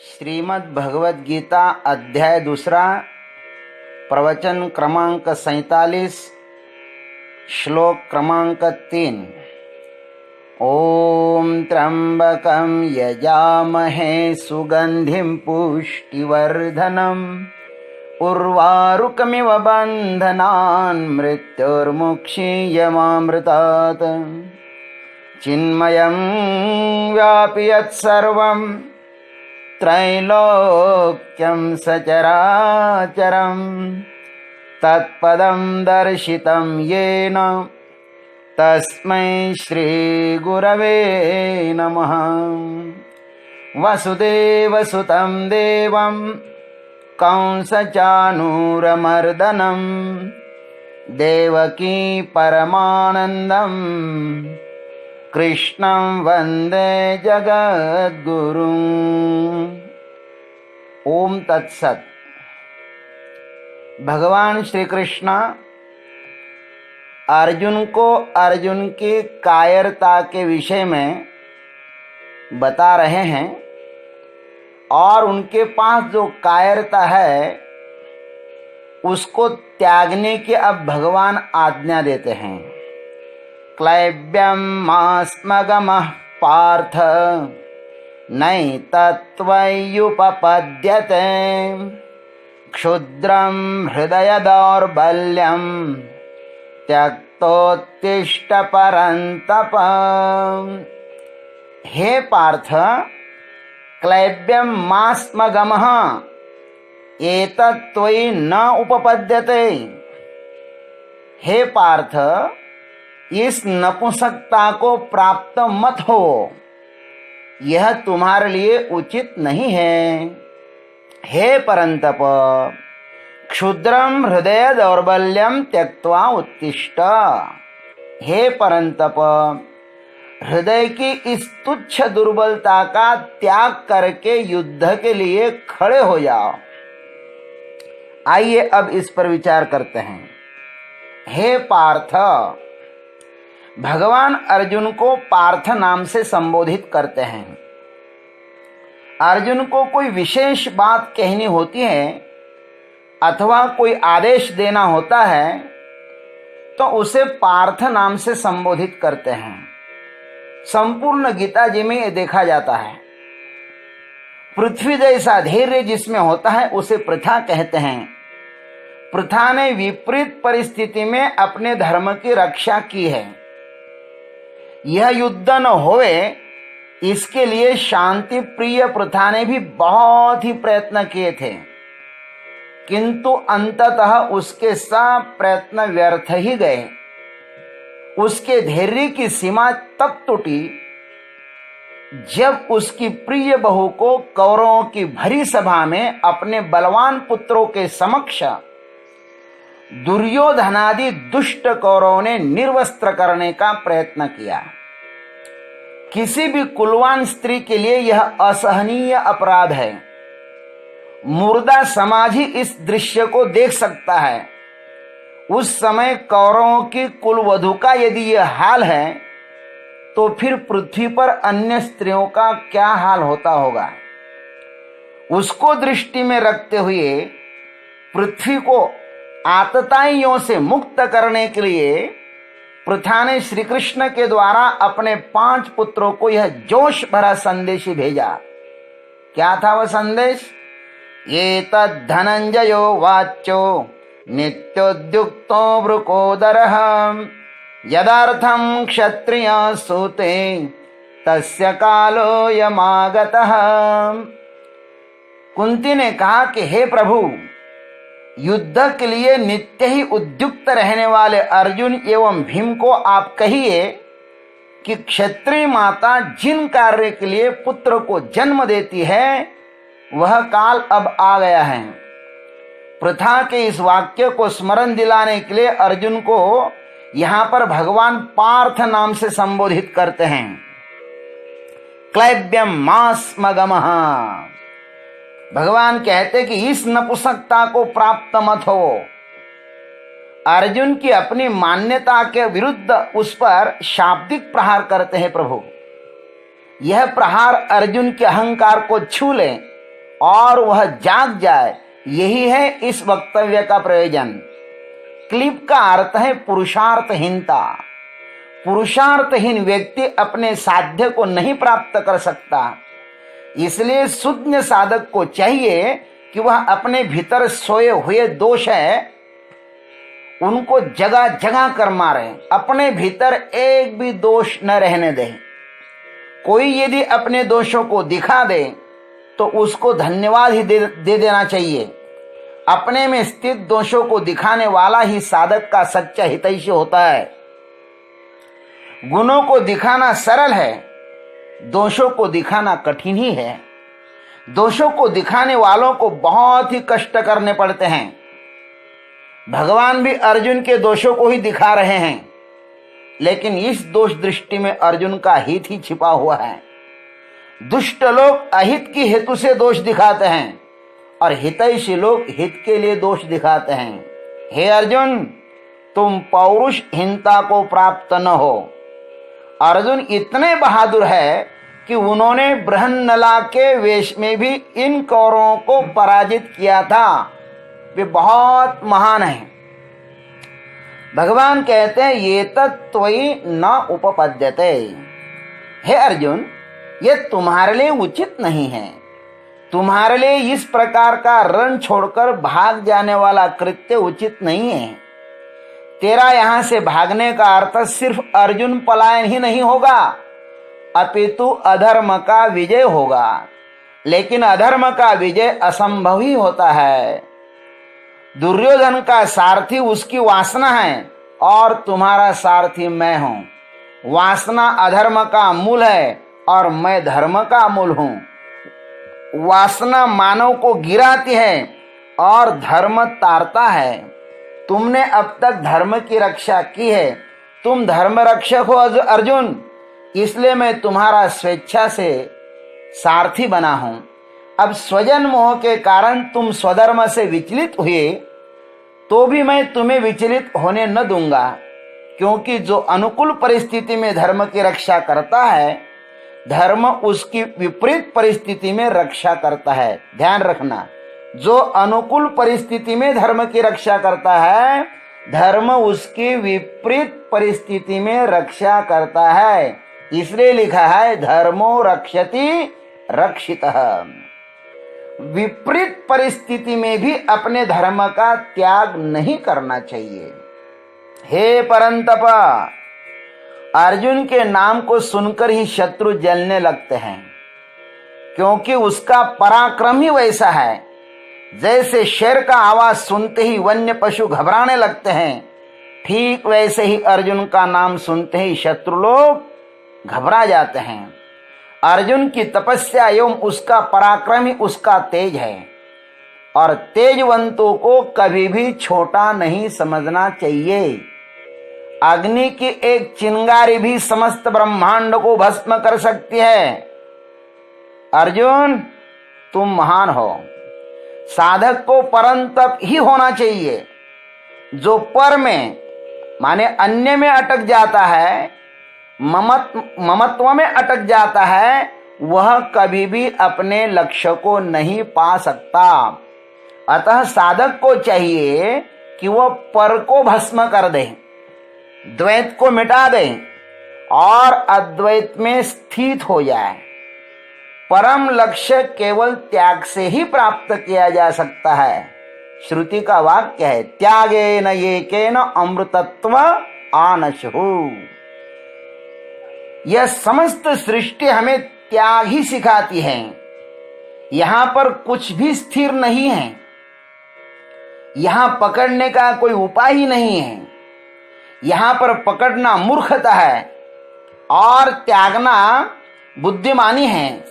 श्रीमद् भगवद गीता अध्याय 2 प्रवचन क्रमांक 47 श्लोक क्रमांक 3। ओम त्र्यंबकं यजामहे सुगंधिं पुष्टिवर्धनम् उर्वारुकमिव बन्धनान् मृत्युर्मुक्षीयमामृतात् चिन्मयं व्यापि यत्सर्वं त्रैलोक्यं सचराचरं तत्पदं दर्शितं येन तस्मै श्रीगुरवे नमः। वसुदेवसुतं देवं कंसचाणूरमर्दनं देवकी परमानन्दं कृष्णं वंदे जगद्गुरुं। ओम तत्सत। भगवान श्री कृष्ण अर्जुन को अर्जुन की कायरता के विषय में बता रहे हैं और उनके पास जो कायरता है उसको त्यागने की अब भगवान आज्ञा देते हैं। क्लैब्यं मास्मगमः पार्थ नैतत्त्वय्युपपद्यते क्षुद्रं हृदय दौर्बल्यं त्यक्तोत्तिष्ठ परन्तप। हे पार्थ, क्लैब्यं मास्मगमः एतत्त्वयि न उपपद्यते। हे पार्थ, इस नपुंसकता को प्राप्त मत हो, यह तुम्हारे लिए उचित नहीं है। हे परंतप, क्षुद्रम हृदय दौर्बल्यम त्यक्त्वा उत्तिष्ठ। हे परंतप, हृदय की इस तुच्छ दुर्बलता का त्याग करके युद्ध के लिए खड़े हो जाओ। आइए अब इस पर विचार करते हैं। हे पार्थ, भगवान अर्जुन को पार्थ नाम से संबोधित करते हैं। अर्जुन को कोई विशेष बात कहनी होती है अथवा कोई आदेश देना होता है तो उसे पार्थ नाम से संबोधित करते हैं। संपूर्ण गीता जी में यह देखा जाता है। पृथ्वी जैसा धैर्य जिसमें होता है उसे प्रथा कहते हैं। प्रथा ने विपरीत परिस्थिति में अपने धर्म की रक्षा की है। यह युद्ध न होवे इसके लिए शांति प्रिय प्रथा ने भी बहुत ही प्रयत्न किए थे, किंतु अंततः उसके सब प्रयत्न व्यर्थ ही गए। उसके धैर्य की सीमा तब टूटी जब उसकी प्रिय बहू को कौरवों की भरी सभा में अपने बलवान पुत्रों के समक्ष दुर्योधनादि दुष्ट कौरवों ने निर्वस्त्र करने का प्रयत्न किया। किसी भी कुलवान स्त्री के लिए यह असहनीय अपराध है। मुर्दा समाज ही इस दृश्य को देख सकता है। उस समय कौरवों की कुलवधू का यदि यह हाल है तो फिर पृथ्वी पर अन्य स्त्रियों का क्या हाल होता होगा। उसको दृष्टि में रखते हुए पृथ्वी को आतताइयों से मुक्त करने के लिए प्रथा ने श्री कृष्ण के द्वारा अपने 5 पुत्रों को यह जोश भरा संदेश भेजा। क्या था वह संदेश? ये तद्धनंजयो वाच्यो नित्योद्युक्तो वृकोदरः यदार्थं क्षत्रिय सूते तस्य कालो यमागतः। कुंती ने कहा कि हे प्रभु, युद्ध के लिए नित्य ही उद्युक्त रहने वाले अर्जुन एवं भीम को आप कहिए कि क्षत्रिय माता जिन कार्य के लिए पुत्र को जन्म देती है वह काल अब आ गया है। प्रथा के इस वाक्य को स्मरण दिलाने के लिए अर्जुन को यहां पर भगवान पार्थ नाम से संबोधित करते हैं। क्लैब्यम मास्मगमः। भगवान कहते कि इस नपुंसकता को प्राप्त मत हो। अर्जुन की अपनी मान्यता के विरुद्ध उस पर शाब्दिक प्रहार करते हैं प्रभु। यह प्रहार अर्जुन के अहंकार को छू ले और वह जाग जाए, यही है इस वक्तव्य का प्रयोजन। क्लिप का अर्थ है पुरुषार्थहीनता। पुरुषार्थहीन व्यक्ति अपने साध्य को नहीं प्राप्त कर सकता। इसलिए शुद्ध साधक को चाहिए कि वह अपने भीतर सोए हुए दोष है उनको जगह जगह कर मारे, अपने भीतर एक भी दोष न रहने दे। कोई यदि अपने दोषों को दिखा दे तो उसको धन्यवाद ही दे देना चाहिए। अपने में स्थित दोषों को दिखाने वाला ही साधक का सच्चा हितैषी होता है। गुणों को दिखाना सरल है, दोषों को दिखाना कठिन ही है। दोषों को दिखाने वालों को बहुत ही कष्ट करने पड़ते हैं। भगवान भी अर्जुन के दोषों को ही दिखा रहे हैं, लेकिन इस दोष दृष्टि में अर्जुन का हित ही छिपा हुआ है। दुष्ट लोग अहित की हेतु से दोष दिखाते हैं और हितैषी लोग हित के लिए दोष दिखाते हैं। हे अर्जुन, तुम पौरुषहीनता को प्राप्त न हो। अर्जुन इतने बहादुर है कि उन्होंने बृहन्नला के वेश में भी इन कौरवों को पराजित किया था। वे बहुत महान हैं। भगवान कहते हैं ये तत्त्वयि न उपपद्यते। हे अर्जुन, ये तुम्हारे लिए उचित नहीं है। तुम्हारे लिए इस प्रकार का रण छोड़कर भाग जाने वाला कृत्य उचित नहीं है। तेरा यहां से भागने का अर्थ सिर्फ अर्जुन पलायन ही नहीं होगा, अपितु अधर्म का विजय होगा। लेकिन अधर्म का विजय असंभव ही होता है। दुर्योधन का सारथी उसकी वासना है और तुम्हारा सारथी मैं हूं। वासना अधर्म का मूल है और मैं धर्म का मूल हूं। वासना मानव को गिराती है और धर्म तारता है। तुमने अब तक धर्म की रक्षा की है। तुम धर्म रक्षक हो अर्जुन, इसलिए मैं तुम्हारा स्वेच्छा से सारथी बना हूं। अब स्वजन मोह के कारण तुम स्वधर्म से विचलित हुए तो भी मैं तुम्हें विचलित होने न दूंगा, क्योंकि जो अनुकूल परिस्थिति में धर्म की रक्षा करता है, धर्म उसकी विपरीत परिस्थिति में रक्षा करता है। ध्यान रखना, जो अनुकूल परिस्थिति में धर्म की रक्षा करता है, धर्म उसकी विपरीत परिस्थिति में रक्षा करता है। इसलिए लिखा है धर्मो रक्षति रक्षितः। विपरीत परिस्थिति में भी अपने धर्म का त्याग नहीं करना चाहिए। हे परंतप, अर्जुन के नाम को सुनकर ही शत्रु जलने लगते हैं, क्योंकि उसका पराक्रम ही वैसा है। जैसे शेर का आवाज सुनते ही वन्य पशु घबराने लगते हैं, ठीक वैसे ही अर्जुन का नाम सुनते ही शत्रु लोग घबरा जाते हैं। अर्जुन की तपस्या एवं उसका पराक्रम ही उसका तेज है, और तेजवंतों को कभी भी छोटा नहीं समझना चाहिए। अग्नि की एक चिंगारी भी समस्त ब्रह्मांड को भस्म कर सकती है। अर्जुन, तुम महान हो। साधक को परंतप ही होना चाहिए। जो पर में माने अन्य में अटक जाता है, ममत्व में अटक जाता है, वह कभी भी अपने लक्ष्य को नहीं पा सकता। अतः साधक को चाहिए कि वह पर को भस्म कर दे, द्वैत को मिटा दे और अद्वैत में स्थित हो जाए। परम लक्ष्य केवल त्याग से ही प्राप्त किया जा सकता है। श्रुति का वाक्य है, त्यागेन एकेन अमृतत्व आनशहु। यह समस्त सृष्टि हमें त्याग ही सिखाती है। यहां पर कुछ भी स्थिर नहीं है। यहां पकड़ने का कोई उपाय ही नहीं है। यहां पर पकड़ना मूर्खता है और त्यागना बुद्धिमानी है।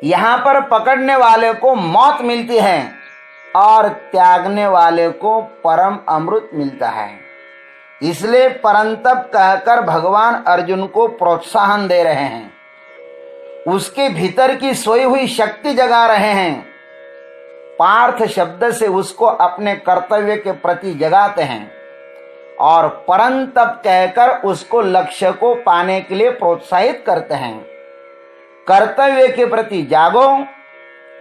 यहां पर पकड़ने वाले को मौत मिलती है और त्यागने वाले को परम अमृत मिलता है। इसलिए परंतप कहकर भगवान अर्जुन को प्रोत्साहन दे रहे हैं, उसके भीतर की सोई हुई शक्ति जगा रहे हैं। पार्थ शब्द से उसको अपने कर्तव्य के प्रति जगाते हैं और परंतप कहकर उसको लक्ष्य को पाने के लिए प्रोत्साहित करते हैं। कर्तव्य के प्रति जागो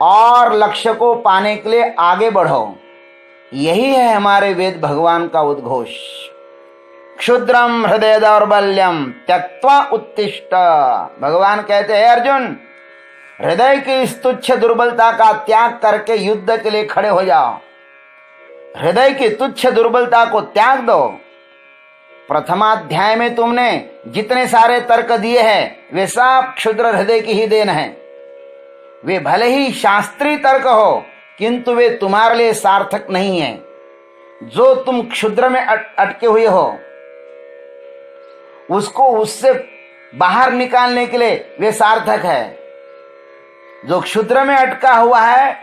और लक्ष्य को पाने के लिए आगे बढ़ो। यही है हमारे वेद भगवान का उद्घोष। क्षुद्रम हृदय दौर्बल्यम त्यक्त्वा उत्तिष्ठ। भगवान कहते हैं अर्जुन, हृदय की इस तुच्छ दुर्बलता का त्याग करके युद्ध के लिए खड़े हो जाओ। हृदय की तुच्छ दुर्बलता को त्याग दो। प्रथमाध्याय में तुमने जितने सारे तर्क दिए हैं वे सब क्षुद्र हृदय की ही देन है। वे भले ही शास्त्रीय तर्क हो किंतु वे तुम्हारे लिए सार्थक नहीं है। जो तुम क्षुद्र में अटके हुए हो उसको उससे बाहर निकालने के लिए वे सार्थक है। जो क्षुद्र में अटका हुआ है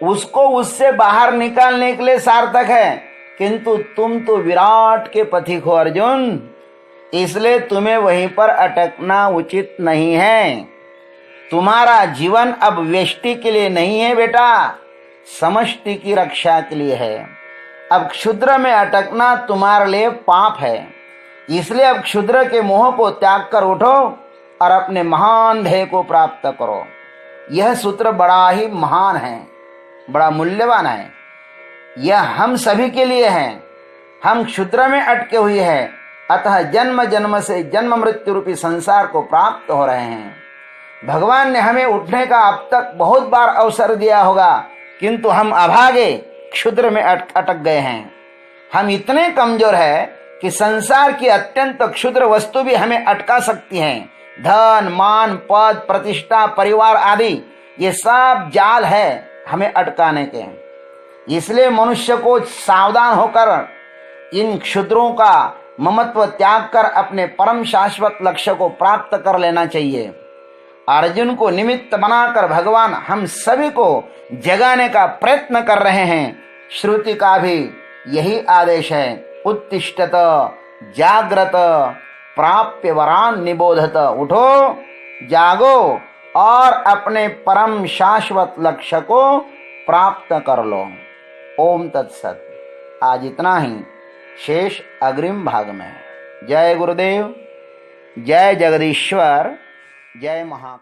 उसको उससे बाहर निकालने के लिए सार्थक है, किंतु तुम तो विराट के पथिक हो अर्जुन, इसलिए तुम्हें वहीं पर अटकना उचित नहीं है। तुम्हारा जीवन अब व्यष्टि के लिए नहीं है बेटा, समष्टि की रक्षा के लिए है। अब क्षुद्र में अटकना तुम्हारे लिए पाप है, इसलिए अब क्षुद्र के मोह को त्याग कर उठो और अपने महान ध्येय को प्राप्त करो। यह सूत्र बड़ा ही महान है, बड़ा मूल्यवान है। यह हम सभी के लिए है। हम क्षुद्र में अटके हुए हैं, अतः जन्म जन्म से जन्म मृत्यु रूपी संसार को प्राप्त हो रहे हैं। भगवान ने हमें उठने का अब तक बहुत बार अवसर दिया होगा, किंतु हम अभागे क्षुद्र में अटक गए हैं। हम इतने कमजोर है कि संसार की अत्यंत क्षुद्र वस्तु भी हमें अटका सकती हैं। धन, मान, पद, प्रतिष्ठा, परिवार आदि ये सब जाल है हमें अटकाने के। इसलिए मनुष्य को सावधान होकर इन क्षुद्रों का ममत्व त्याग कर अपने परम शाश्वत लक्ष्य को प्राप्त कर लेना चाहिए। अर्जुन को निमित्त बनाकर भगवान हम सभी को जगाने का प्रयत्न कर रहे हैं। श्रुति का भी यही आदेश है, उत्तिष्ठत जाग्रत प्राप्य वरान निबोधत। उठो, जागो और अपने परम शाश्वत लक्ष्य को प्राप्त कर लो। ओम तत्सत। आज इतना ही, शेष अग्रिम भाग में। जय गुरुदेव, जय जगदीश्वर, जय महाकाल।